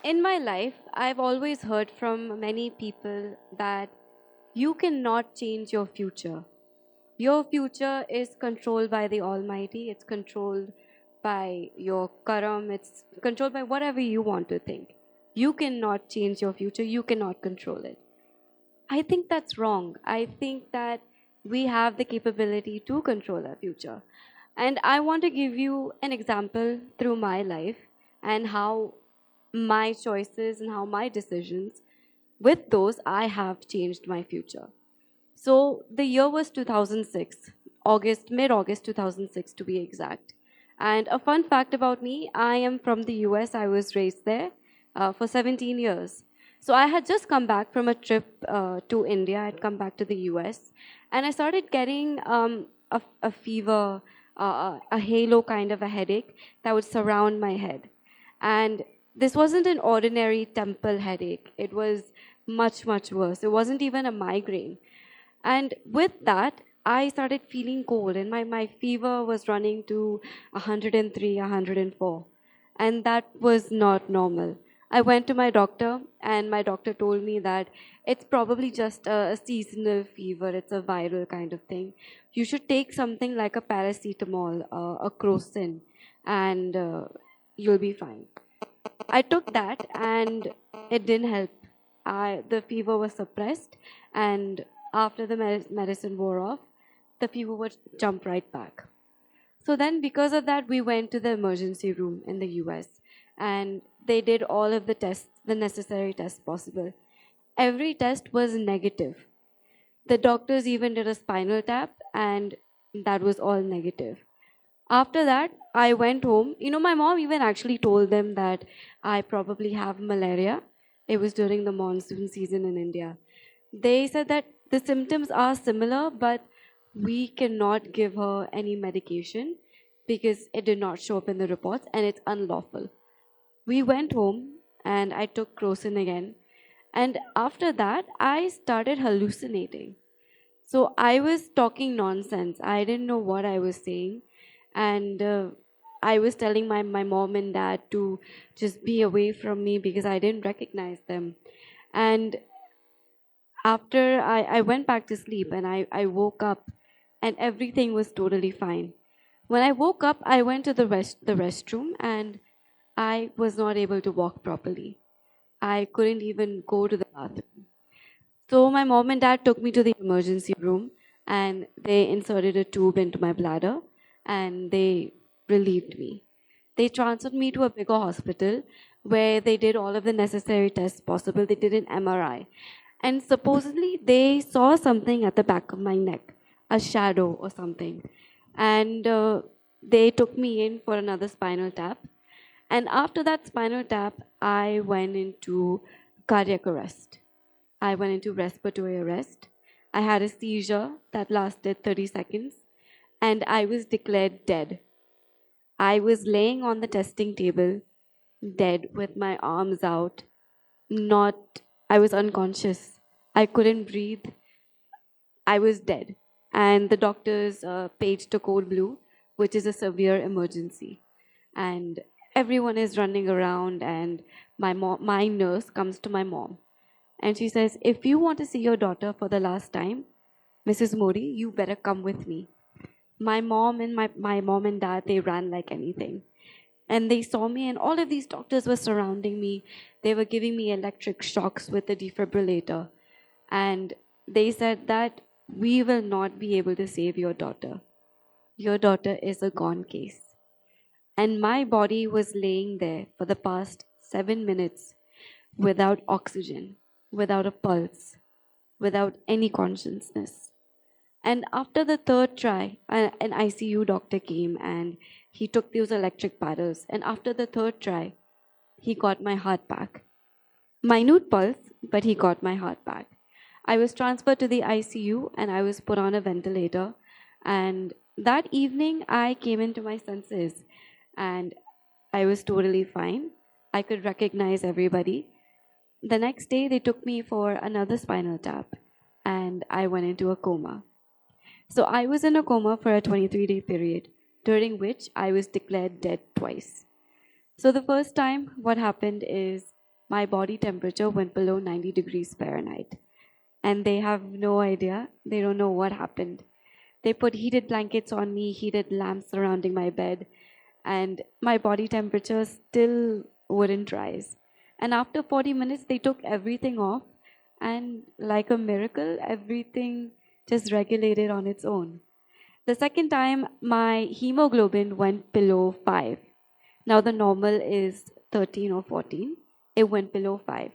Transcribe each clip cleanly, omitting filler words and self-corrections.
In my life, I've always heard from many people that you cannot change your future. Your future is controlled by the Almighty, it's controlled by your karam, it's controlled by whatever you want to think. You cannot change your future, you cannot control it. I think that's wrong. I think that we have the capability to control our future. And I want to give you an example through my life and how my choices and how my decisions, with those, I have changed my future. So the year was 2006, mid August 2006 to be exact. And a fun fact about me, I am from the US. I was raised there for 17 years. So I had just come back from a trip to India. I'd come back to the US. And I started getting a fever, a halo kind of a headache that would surround my head. And this wasn't an ordinary temple headache. It was much, much worse. It wasn't even a migraine. And with that, I started feeling cold, and my fever was running to 103, 104. And that was not normal. I went to my doctor, and my doctor told me that it's probably just a seasonal fever, it's a viral kind of thing. You should take something like a paracetamol, a crocin, and you'll be fine. I took that, and it didn't help. The fever was suppressed, and after the medicine wore off, the fever would jump right back. So then, because of that, we went to the emergency room in the US, and they did all of the tests, the necessary tests possible. Every test was negative. The doctors even did a spinal tap, and that was all negative. After that, I went home. My mom even actually told them that I probably have malaria. It was during the monsoon season in India. They said that the symptoms are similar, but we cannot give her any medication because it did not show up in the reports and it's unlawful. We went home and I took crocin again. And after that, I started hallucinating. So I was talking nonsense. I didn't know what I was saying. And I was telling my mom and dad to just be away from me because I didn't recognize them. And after I went back to sleep and I woke up and everything was totally fine. When I woke up, I went to the restroom and I was not able to walk properly. I couldn't even go to the bathroom. So my mom and dad took me to the emergency room and they inserted a tube into my bladder and they relieved me. They transferred me to a bigger hospital where they did all of the necessary tests possible. They did an MRI. And supposedly they saw something at the back of my neck, a shadow or something. And they took me in for another spinal tap. And after that spinal tap, I went into cardiac arrest. I went into respiratory arrest. I had a seizure that lasted 30 seconds, and I was declared dead. I was laying on the testing table, dead, with my arms out, I was unconscious. I couldn't breathe. I was dead. And the doctors paged to code blue, which is a severe emergency. And everyone is running around, and my nurse comes to my mom. And she says, if you want to see your daughter for the last time, Mrs. Modi, you better come with me. My mom and my mom and dad, they ran like anything. And they saw me, and all of these doctors were surrounding me. They were giving me electric shocks with the defibrillator. And they said that we will not be able to save your daughter. Your daughter is a gone case. And my body was laying there for the past 7 minutes without oxygen, without a pulse, without any consciousness. And after the third try, an ICU doctor came and he took those electric paddles. And after the third try, he got my heart back. Minute pulse, but he got my heart back. I was transferred to the ICU and I was put on a ventilator. And that evening, I came into my senses and I was totally fine. I could recognize everybody. The next day, they took me for another spinal tap and I went into a coma. So I was in a coma for a 23-day period, during which I was declared dead twice. So the first time, what happened is my body temperature went below 90 degrees Fahrenheit. And they have no idea. They don't know what happened. They put heated blankets on me, heated lamps surrounding my bed, and my body temperature still wouldn't rise. And after 40 minutes, they took everything off, and like a miracle, everything just regulated on its own. The second time, my hemoglobin went below 5. Now the normal is 13 or 14. It went below 5.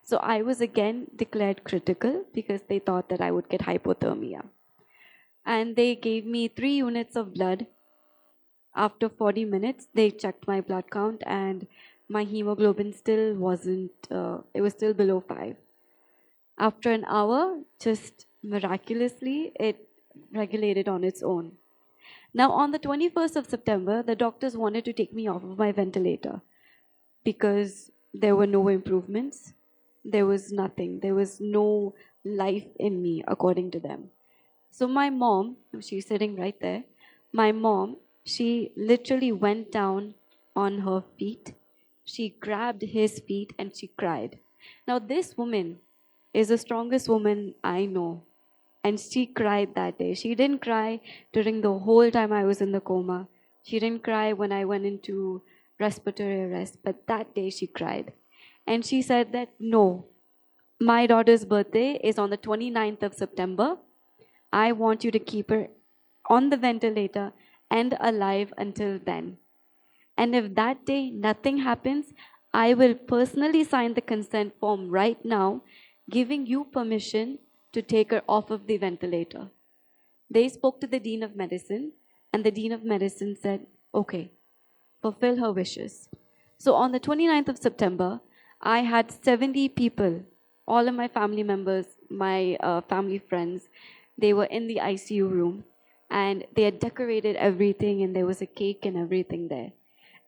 So I was again declared critical because they thought that I would get hypothermia. And they gave me 3 units of blood. After 40 minutes, they checked my blood count and my hemoglobin still wasn't, it was still below 5. After an hour, just miraculously, it regulated on its own. Now, on the 21st of September, the doctors wanted to take me off of my ventilator because there were no improvements. There was nothing. There was no life in me, according to them. So my mom, she's sitting right there, my mom, she literally went down on her feet. She grabbed his feet and she cried. Now, this woman is the strongest woman I know. And she cried that day. She didn't cry during the whole time I was in the coma. She didn't cry when I went into respiratory arrest, but that day she cried. And she said that, no, my daughter's birthday is on the 29th of September. I want you to keep her on the ventilator and alive until then. And if that day nothing happens, I will personally sign the consent form right now, giving you permission to take her off of the ventilator. They spoke to the Dean of Medicine, and the Dean of Medicine said, okay, fulfill her wishes. So on the 29th of September, I had 70 people, all of my family members, my family friends, they were in the ICU room, and they had decorated everything, and there was a cake and everything there.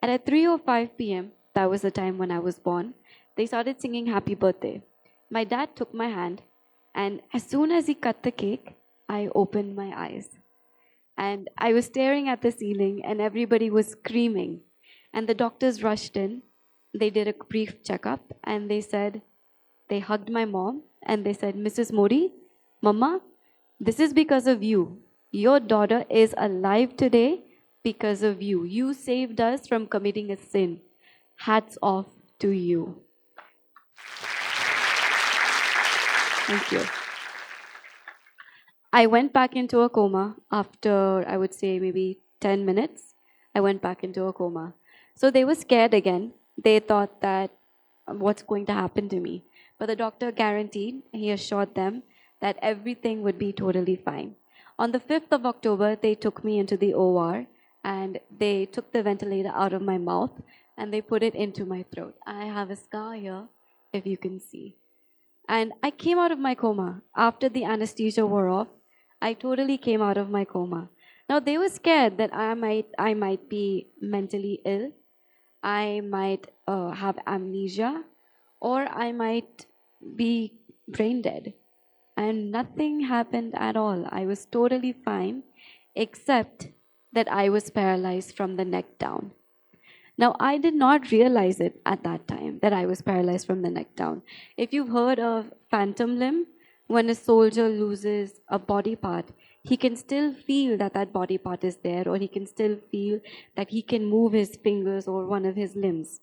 And at 3:05 p.m., that was the time when I was born, they started singing happy birthday. My dad took my hand, and as soon as he cut the cake, I opened my eyes. And I was staring at the ceiling, and everybody was screaming. And the doctors rushed in. They did a brief checkup, and they hugged my mom, and they said, Mrs. Modi, Mama, this is because of you. Your daughter is alive today because of you. You saved us from committing a sin. Hats off to you. Thank you. I went back into a coma after, I would say, maybe 10 minutes. I went back into a coma. So they were scared again. They thought that what's going to happen to me. But the doctor guaranteed, he assured them that everything would be totally fine. On the 5th of October, they took me into the OR and they took the ventilator out of my mouth and they put it into my throat. I have a scar here, if you can see. And I came out of my coma. After the anesthesia wore off, I totally came out of my coma. Now, they were scared that I might be mentally ill, I might have amnesia, or I might be brain dead. And nothing happened at all. I was totally fine, except that I was paralyzed from the neck down. Now, I did not realize it at that time, that I was paralyzed from the neck down. If you've heard of phantom limb, when a soldier loses a body part, he can still feel that that body part is there, or he can still feel that he can move his fingers or one of his limbs.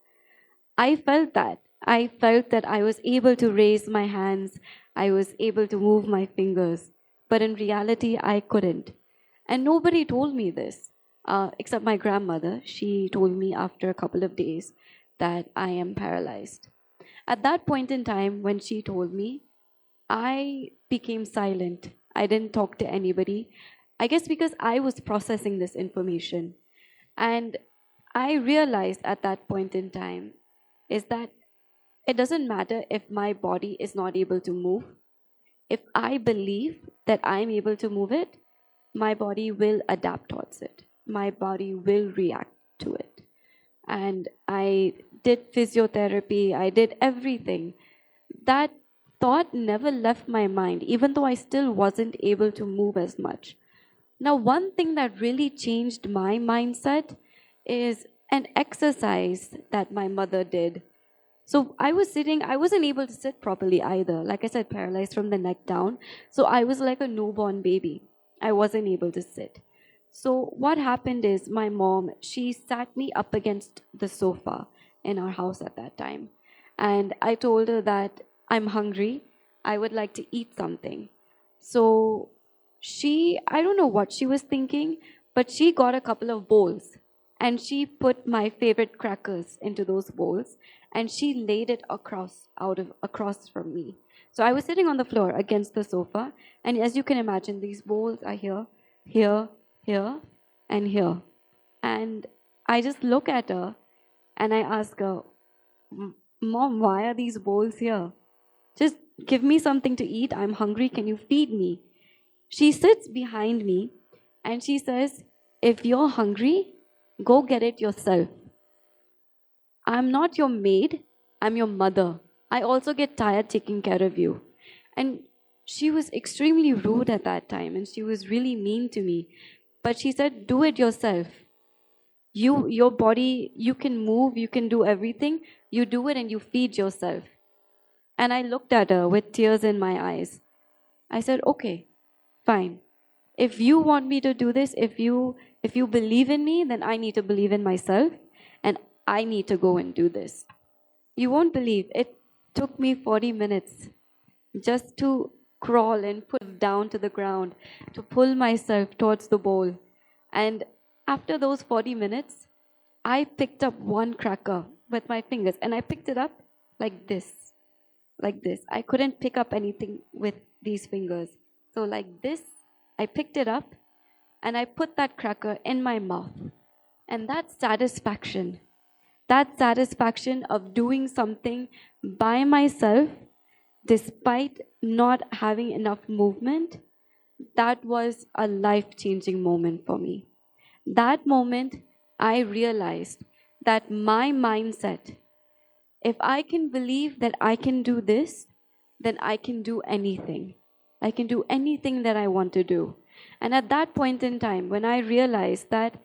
I felt that. I felt that I was able to raise my hands, I was able to move my fingers, but in reality, I couldn't. And nobody told me this, except my grandmother. She told me after a couple of days that I am paralyzed. At that point in time, when she told me, I became silent. I didn't talk to anybody. I guess because I was processing this information. And I realized at that point in time is that it doesn't matter if my body is not able to move. If I believe that I'm able to move it, my body will adapt towards it. My body will react to it. And I did physiotherapy, I did everything. That thought never left my mind, even though I still wasn't able to move as much. Now, one thing that really changed my mindset is an exercise that my mother did. So I was sitting, I wasn't able to sit properly either. Like I said, paralyzed from the neck down. So I was like a newborn baby. I wasn't able to sit. So what happened is my mom, she sat me up against the sofa in our house at that time. And I told her that I'm hungry. I would like to eat something. So I don't know what she was thinking, but she got a couple of bowls and she put my favorite crackers into those bowls and she laid it across from me. So I was sitting on the floor against the sofa, and as you can imagine, these bowls are here, here, here, and here. And I just look at her and I ask her, Mom, why are these bowls here? Just give me something to eat. I'm hungry. Can you feed me? She sits behind me and she says, if you're hungry, go get it yourself. I'm not your maid, I'm your mother. I also get tired taking care of you. And she was extremely rude at that time and she was really mean to me. But she said, do it yourself. Your body, you can move, you can do everything. You do it and you feed yourself. And I looked at her with tears in my eyes. I said, okay, fine. If you want me to do this, if you believe in me, then I need to believe in myself and I need to go and do this. You won't believe, it took me 40 minutes just to crawl and put down to the ground, to pull myself towards the bowl. And after those 40 minutes, I picked up one cracker with my fingers and I picked it up like this. Like this. I couldn't pick up anything with these fingers. So like this, I picked it up and I put that cracker in my mouth. And that satisfaction of doing something by myself, despite not having enough movement, that was a life-changing moment for me. That moment, I realized that my mindset, if I can believe that I can do this, then I can do anything. I can do anything that I want to do. And at that point in time, when I realized that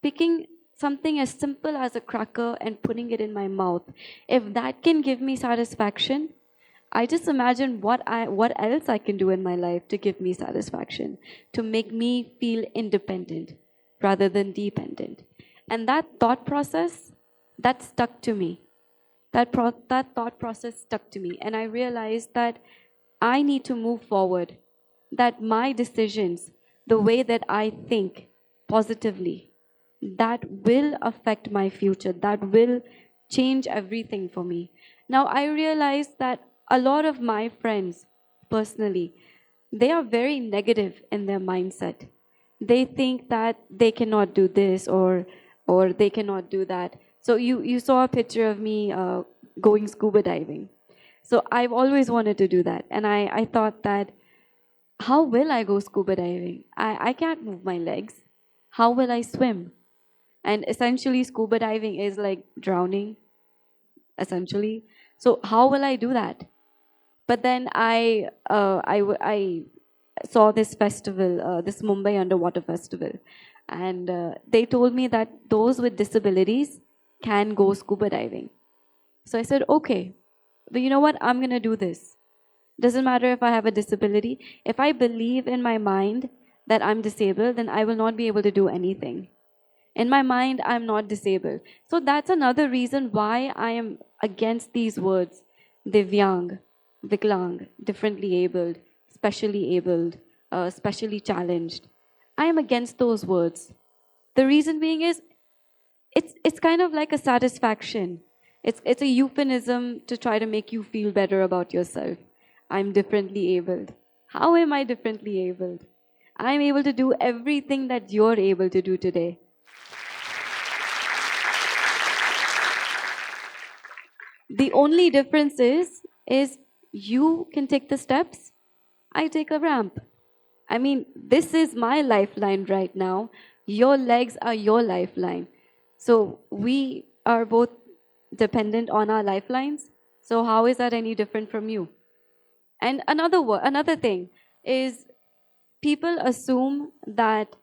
picking something as simple as a cracker and putting it in my mouth, if that can give me satisfaction, I just imagine what else I can do in my life to give me satisfaction, to make me feel independent rather than dependent. And that thought process, that stuck to me. That thought process stuck to me. And I realized that I need to move forward, that my decisions, the way that I think positively, that will affect my future, that will change everything for me. Now, I realize that a lot of my friends, personally, they are very negative in their mindset. They think that they cannot do this or they cannot do that. So you saw a picture of me going scuba diving. So I've always wanted to do that. And I thought that, how will I go scuba diving? I can't move my legs. How will I swim? And essentially, scuba diving is like drowning, essentially. So how will I do that? But then I saw this festival, this Mumbai Underwater Festival, and they told me that those with disabilities can go scuba diving. So I said, okay, but you know what? I'm going to do this. Doesn't matter if I have a disability. If I believe in my mind that I'm disabled, then I will not be able to do anything. In my mind, I'm not disabled. So that's another reason why I am against these words, Divyang, Viklang, differently abled, specially challenged. I am against those words. The reason being is, it's kind of like a satisfaction. It's a euphemism to try to make you feel better about yourself. I'm differently abled. How am I differently abled? I'm able to do everything that you're able to do today. The only difference is you can take the steps, I take a ramp. I mean, this is my lifeline right now. Your legs are your lifeline. So we are both dependent on our lifelines. So how is that any different from you? And another thing is, people assume that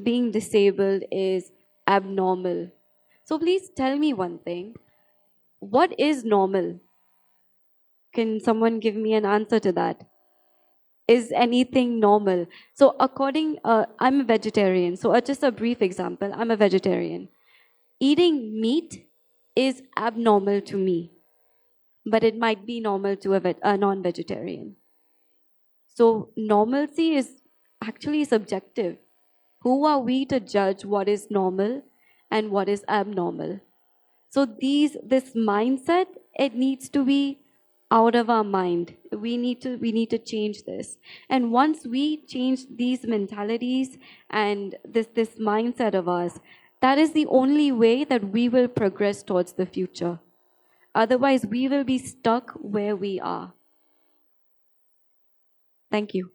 being disabled is abnormal. So please tell me one thing. what is normal? Can someone give me an answer to that? Is anything normal? So I'm a vegetarian. So just a brief example, I'm a vegetarian. Eating meat is abnormal to me, but it might be normal to a non-vegetarian. So normalcy is actually subjective. Who are we to judge what is normal and what is abnormal? So this mindset, it needs to be out of our mind. We need to change this. And once we change these mentalities and this mindset of ours, that is the only way that we will progress towards the future. Otherwise, we will be stuck where we are. Thank you.